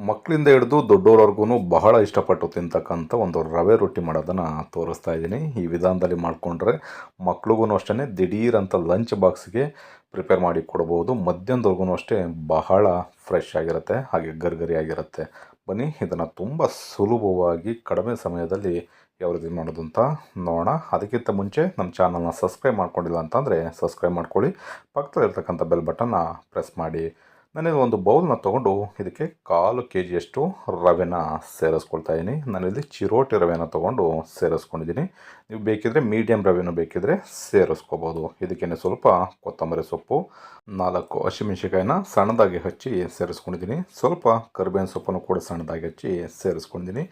ಮಕ್ಕಳಿಂದ ಹಿಡಿದು ದೊಡ್ಡೋರವರೆಗೂ ಬಹಳ ಇಷ್ಟಪಟ್ಟು ತಿಂತಕ್ಕಂಥ ಒಂದು ರವೆ ರೊಟ್ಟಿ ಮಾಡೋದನ್ನು ತೋರಿಸ್ತಾ ಇದ್ದೀನಿ. ಈ ವಿಧಾನದಲ್ಲಿ ಮಾಡಿಕೊಂಡ್ರೆ ಮಕ್ಳಿಗೂ ಅಷ್ಟೇ ದಿಢೀರಂತ ಲಂಚ್ ಬಾಕ್ಸ್ಗೆ ಪ್ರಿಪೇರ್ ಮಾಡಿ ಕೊಡ್ಬೋದು. ಮಧ್ಯಾಹ್ನದವರೆಗೂ ಅಷ್ಟೇ ಬಹಳ ಫ್ರೆಶ್ ಆಗಿರುತ್ತೆ, ಹಾಗೆ ಗರಿಗರಿಯಾಗಿರುತ್ತೆ. ಬನ್ನಿ ಇದನ್ನು ತುಂಬ ಸುಲಭವಾಗಿ ಕಡಿಮೆ ಸಮಯದಲ್ಲಿ ಯಾವ ರೀತಿ ಮಾಡೋದು ಅಂತ ನೋಡೋಣ. ಅದಕ್ಕಿಂತ ಮುಂಚೆ ನಮ್ಮ ಚಾನಲ್ನ ಸಬ್ಸ್ಕ್ರೈಬ್ ಮಾಡ್ಕೊಂಡಿಲ್ಲ ಅಂತಂದರೆ ಸಬ್ಸ್ಕ್ರೈಬ್ ಮಾಡ್ಕೊಳ್ಳಿ. ಪಕ್ಕದಲ್ಲಿರ್ತಕ್ಕಂಥ ಬೆಲ್ ಬಟನ್ನ ಪ್ರೆಸ್ ಮಾಡಿ. ನಾನಿಲ್ಲಿ ಒಂದು ಬೌಲ್ನ ತೊಗೊಂಡು ಇದಕ್ಕೆ 1/4 kg ರವೆನ ಸೇರಿಸ್ಕೊಳ್ತಾ ಇದ್ದೀನಿ. ನಾನಿಲ್ಲಿ ಚಿರೋಟಿ ರವೆನ ತೊಗೊಂಡು ಸೇರಿಸ್ಕೊಂಡಿದ್ದೀನಿ. ನೀವು ಬೇಕಿದ್ದರೆ ಮೀಡಿಯಮ್ ರವೆನೂ ಬೇಕಿದ್ದರೆ ಸೇರಿಸ್ಕೋಬೋದು. ಇದಕ್ಕೇನೆ ಸ್ವಲ್ಪ ಕೊತ್ತಂಬರಿ ಸೊಪ್ಪು, 4 ಹಸಿಮೆಣಸಿಕಾಯಿನ ಸಣ್ಣದಾಗಿ ಹಚ್ಚಿ ಸೇರಿಸ್ಕೊಂಡಿದ್ದೀನಿ. ಸ್ವಲ್ಪ ಕರಿಬೇವಿನ ಸೊಪ್ಪನ್ನು ಕೂಡ ಸಣ್ಣದಾಗಿ ಹಚ್ಚಿ ಸೇರಿಸ್ಕೊಂಡಿದ್ದೀನಿ.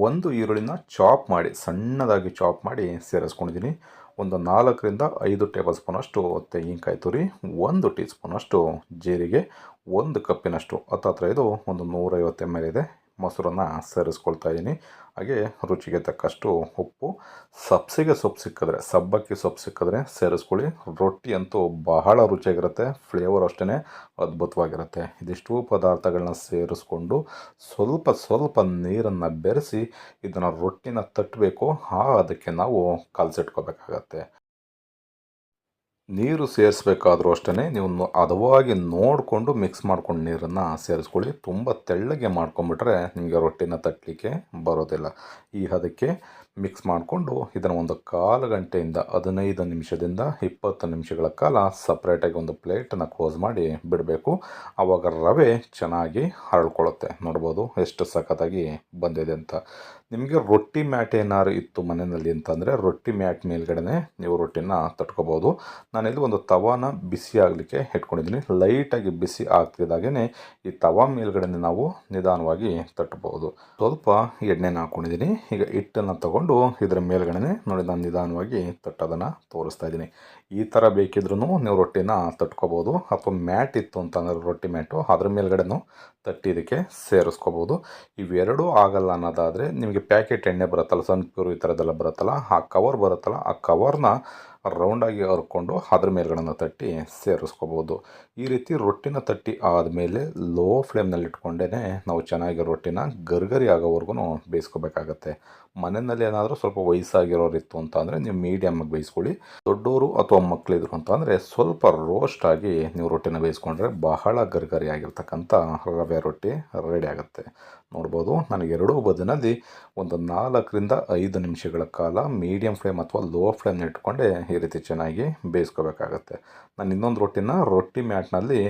ಒಂದು ಈರುಳ್ಳಿನ ಚಾಪ್ ಮಾಡಿ ಸಣ್ಣದಾಗಿ ಚಾಪ್ ಮಾಡಿ ಸೇರಿಸ್ಕೊಂಡಿದ್ದೀನಿ. ಒಂದು 4ರಿಂದ 5 ಟೇಬಲ್ ಸ್ಪೂನಷ್ಟು ತೆಂಗಿನಕಾಯಿ ತುರಿ, 1 ಟೀ ಸ್ಪೂನಷ್ಟು ಜೀರಿಗೆ, 1 ಕಪ್ಪಿನಷ್ಟು ಹತ್ತಿರ ಇದು ಒಂದು 150 ml ಇದೆ ಮೊಸರನ್ನು ಸೇರಿಸ್ಕೊಳ್ತಾ ಇದ್ದೀನಿ. ಹಾಗೆ ರುಚಿಗೆ ತಕ್ಕಷ್ಟು ಉಪ್ಪು. ಸಬ್ಬಸಿಗೆ ಸೊಪ್ಪು ಸಿಕ್ಕಿದ್ರೆ, ಸಬ್ಬಕ್ಕಿ ಸೊಪ್ಪು ಸಿಕ್ಕಿದ್ರೆ ಸೇರಿಸ್ಕೊಳ್ಳಿ. ರೊಟ್ಟಿ ಅಂತೂ ಬಹಳ ರುಚಿಯಾಗಿರುತ್ತೆ, ಫ್ಲೇವರ್ ಅಷ್ಟೇ ಅದ್ಭುತವಾಗಿರುತ್ತೆ. ಇದಿಷ್ಟು ಪದಾರ್ಥಗಳನ್ನ ಸೇರಿಸ್ಕೊಂಡು ಸ್ವಲ್ಪ ನೀರನ್ನು ಬೆರೆಸಿ ಇದನ್ನು ರೊಟ್ಟಿನ ತಟ್ಟಬೇಕು. ಅದಕ್ಕೆ ನಾವು ಕಲಸಿಟ್ಕೋಬೇಕಾಗತ್ತೆ. ನೀರು ಸೇರಿಸ್ಬೇಕಾದ್ರೂ ಅಷ್ಟೇ ನೀವು ಹದವಾಗಿ ನೋಡಿಕೊಂಡು ಮಿಕ್ಸ್ ಮಾಡ್ಕೊಂಡು ನೀರನ್ನು ಸೇರಿಸ್ಕೊಳ್ಳಿ. ತುಂಬ ತೆಳ್ಳಗೆ ಮಾಡ್ಕೊಂಬಿಟ್ರೆ ನಿಮಗೆ ರೊಟ್ಟಿನ ತಟ್ಟಲಿಕ್ಕೆ ಬರೋದಿಲ್ಲ. ಈ ಹದಕ್ಕೆ ಮಿಕ್ಸ್ ಮಾಡಿಕೊಂಡು ಇದನ್ನು ಒಂದು 1/4 ಗಂಟೆಯಿಂದ 15 ನಿಮಿಷದಿಂದ 20 ನಿಮಿಷಗಳ ಕಾಲ ಸಪ್ರೇಟಾಗಿ ಒಂದು ಪ್ಲೇಟನ್ನು ಕ್ಲೋಸ್ ಮಾಡಿ ಬಿಡಬೇಕು. ಆವಾಗ ರವೆ ಚೆನ್ನಾಗಿ ಹರಳ್ಕೊಳ್ಳುತ್ತೆ. ನೋಡ್ಬೋದು ಎಷ್ಟು ಸಖತ್ತಾಗಿ ಬಂದಿದೆ ಅಂತ. ನಿಮಗೆ ರೊಟ್ಟಿ ಮ್ಯಾಟ್ ಏನಾದ್ರು ಇತ್ತು ಮನೆಯಲ್ಲಿ ಅಂತಂದರೆ ರೊಟ್ಟಿ ಮ್ಯಾಟ್ ಮೇಲ್ಗಡೆ ನೀವು ರೊಟ್ಟಿನ ತಟ್ಕೋಬೋದು. ನಾನಿಲ್ಲಿ ಒಂದು ತವಾನ ಬಿಸಿ ಆಗಲಿಕ್ಕೆ ಇಟ್ಕೊಂಡಿದ್ದೀನಿ. ಲೈಟಾಗಿ ಬಿಸಿ ಆಗ್ತಿದ್ದಾಗೇ ಈ ತವಾ ಮೇಲ್ಗಡೆ ನಾವು ನಿಧಾನವಾಗಿ ತಟ್ಟಬಹುದು. ಸ್ವಲ್ಪ ಎಣ್ಣೆನ ಹಾಕ್ಕೊಂಡಿದ್ದೀನಿ. ಈಗ ಹಿಟ್ಟನ್ನು ತಗೊಂಡು ಇದರ ಮೇಲ್ಗಡೆ ನೋಡಿ ನಾನು ನಿಧಾನವಾಗಿ ತಟ್ಟೋದನ್ನು ತೋರಿಸ್ತಾ ಇದ್ದೀನಿ. ಈ ಥರ ಬೇಕಿದ್ರೂ ನೀವು ರೊಟ್ಟಿನ ತಟ್ಕೋಬೋದು. ಅಥವಾ ಮ್ಯಾಟ್ ಇತ್ತು ಅಂತಂದರೆ ರೊಟ್ಟಿ ಮ್ಯಾಟು ಅದ್ರ ಮೇಲ್ಗಡೆನೂ ತಟ್ಟಿ ಇದಕ್ಕೆ ಸೇರಿಸ್ಕೋಬೋದು. ಇವೆರಡೂ ಆಗಲ್ಲ ಅನ್ನೋದಾದರೆ ನಿಮಗೆ ಪ್ಯಾಕೆಟ್ ಎಣ್ಣೆ ಬರುತ್ತಲ್ಲ, ಸನ್ಪ್ಯೂರ್ ಈ ಥರದ್ದೆಲ್ಲ ಬರುತ್ತಲ್ಲ, ಆ ಕವರ್ ಬರುತ್ತಲ್ಲ, ಆ ಕವರ್ನ ರೌಂಡಾಗಿ ಹರ್ಕೊಂಡು ಅದ್ರ ಮೇಲ್ಗಡೆ ತಟ್ಟಿ ಸೇರಿಸ್ಕೋಬೋದು. ಈ ರೀತಿ ರೊಟ್ಟಿನ ತಟ್ಟಿ ಆದಮೇಲೆ ಲೋ ಫ್ಲೇಮ್ನಲ್ಲಿ ಇಟ್ಕೊಂಡೇ ನಾವು ಚೆನ್ನಾಗಿ ರೊಟ್ಟಿನ ಗರ್ಗರಿ ಆಗೋವರೆಗೂ ಬೇಯಿಸ್ಕೋಬೇಕಾಗತ್ತೆ. ಮನೆಯಲ್ಲಿ ಏನಾದರೂ ಸ್ವಲ್ಪ ವಯಸ್ಸಾಗಿರೋರಿತ್ತು ಅಂತ ಅಂದರೆ ನೀವು ಮೀಡಿಯಮ್ಮಾಗಿ ಬೇಯಿಸ್ಕೊಳ್ಳಿ. ದೊಡ್ಡವರು ಅಥವಾ ಮಕ್ಕಳಿದ್ರು ಅಂತ ಅಂದರೆ ಸ್ವಲ್ಪ ರೋಸ್ಟ್ ಆಗಿ ನೀವು ರೊಟ್ಟಿನ ಬೇಯಿಸ್ಕೊಂಡ್ರೆ ಬಹಳ ಗರ್ಗರಿ ಆಗಿರ್ತಕ್ಕಂಥ ರವೆ ರೊಟ್ಟಿ ರೆಡಿ ಆಗುತ್ತೆ. ನೋಡ್ಬೋದು ನನಗೆ ಎರಡೂ ಬದಿನಲ್ಲಿ ಒಂದು 4ರಿಂದ 5 ನಿಮಿಷಗಳ ಕಾಲ ಮೀಡಿಯಮ್ ಫ್ಲೇಮ್ ಅಥವಾ ಲೋ ಫ್ಲೇಮ್ನ ಇಟ್ಕೊಂಡೆ ಈ ರೀತಿ ಚೆನ್ನಾಗಿ ಬೇಯಿಸ್ಕೋಬೇಕಾಗತ್ತೆ. ನಾನು ಇನ್ನೊಂದು ರೊಟ್ಟಿನ ರೊಟ್ಟಿ ಮ್ಯಾಟ್ನಲ್ಲಿ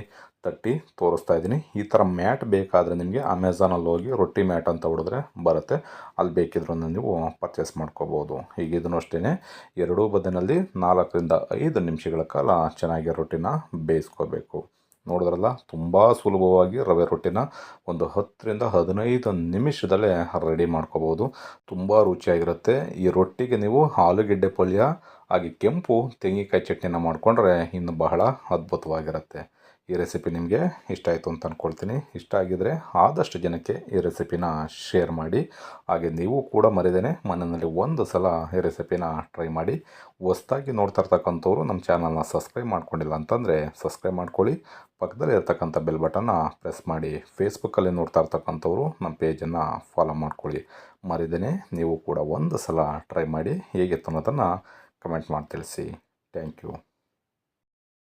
ತಟ್ಟಿ ತೋರಿಸ್ತಾ ಇದ್ದೀನಿ. ಈ ಥರ ಮ್ಯಾಟ್ ಬೇಕಾದರೆ ನಿಮಗೆ ಅಮೆಝಾನಲ್ಲಿ ಹೋಗಿ ರೊಟ್ಟಿ ಮ್ಯಾಟ್ ಅಂತ ಹೊಡೆದ್ರೆ ಬರುತ್ತೆ. ಅಲ್ಲಿ ಬೇಕಿದ್ರೂ ನೀವು ಪರ್ಚೇಸ್ ಮಾಡ್ಕೋಬೋದು. ಈಗ ಇದನ್ನು ಅಷ್ಟೇ ಎರಡೂ ಬದಿನಲ್ಲಿ 4ರಿಂದ 5 ನಿಮಿಷಗಳ ಕಾಲ ಚೆನ್ನಾಗಿ ರೊಟ್ಟಿನ ಬೇಯಿಸ್ಕೋಬೇಕು. ನೋಡಿದ್ರಲ್ಲ, ತುಂಬ ಸುಲಭವಾಗಿ ರವೆ ರೊಟ್ಟಿನ ಒಂದು 10ರಿಂದ 15 ನಿಮಿಷದಲ್ಲೇ ರೆಡಿ ಮಾಡ್ಕೋಬೋದು. ತುಂಬ ರುಚಿಯಾಗಿರುತ್ತೆ. ಈ ರೊಟ್ಟಿಗೆ ನೀವು ಆಲೂಗೆಡ್ಡೆ ಪಲ್ಯ ಹಾಗೆ ಕೆಂಪು ತೆಂಗಿನಕಾಯಿ ಚಟ್ನಿನ ಮಾಡಿಕೊಂಡ್ರೆ ಇನ್ನು ಬಹಳ ಅದ್ಭುತವಾಗಿರುತ್ತೆ. ಈ ರೆಸಿಪಿ ನಿಮಗೆ ಇಷ್ಟ ಆಯಿತು ಅಂತ ಅಂದ್ಕೊಳ್ತೀನಿ. ಇಷ್ಟ ಆಗಿದರೆ ಆದಷ್ಟು ಜನಕ್ಕೆ ಈ ರೆಸಿಪಿನ ಶೇರ್ ಮಾಡಿ. ಹಾಗೆ ನೀವು ಕೂಡ ಮರಿದೇನೆ ಮನೆಯಲ್ಲಿ ಒಂದು ಸಲ ಈ ರೆಸಿಪಿನ ಟ್ರೈ ಮಾಡಿ. ಹೊಸ್ದಾಗಿ ನೋಡ್ತಾ ಇರ್ತಕ್ಕಂಥವ್ರು ನಮ್ಮ ಚಾನಲ್ನ ಸಬ್ಸ್ಕ್ರೈಬ್ ಮಾಡ್ಕೊಂಡಿಲ್ಲ ಅಂತಂದರೆ ಸಬ್ಸ್ಕ್ರೈಬ್ ಮಾಡ್ಕೊಳ್ಳಿ. ಪಕ್ಕದಲ್ಲಿ ಇರ್ತಕ್ಕಂಥ ಬೆಲ್ ಬಟನ್ನ ಪ್ರೆಸ್ ಮಾಡಿ. ಫೇಸ್ಬುಕ್ಕಲ್ಲಿ ನೋಡ್ತಾ ಇರ್ತಕ್ಕಂಥವ್ರು ನಮ್ಮ ಪೇಜನ್ನು ಫಾಲೋ ಮಾಡ್ಕೊಳ್ಳಿ. ಮರಿದೇನೆ ನೀವು ಕೂಡ ಒಂದು ಸಲ ಟ್ರೈ ಮಾಡಿ ಹೇಗಿತ್ತು ಅನ್ನೋದನ್ನು ಕಮೆಂಟ್ ಮಾಡಿ ತಿಳಿಸಿ. Thank you.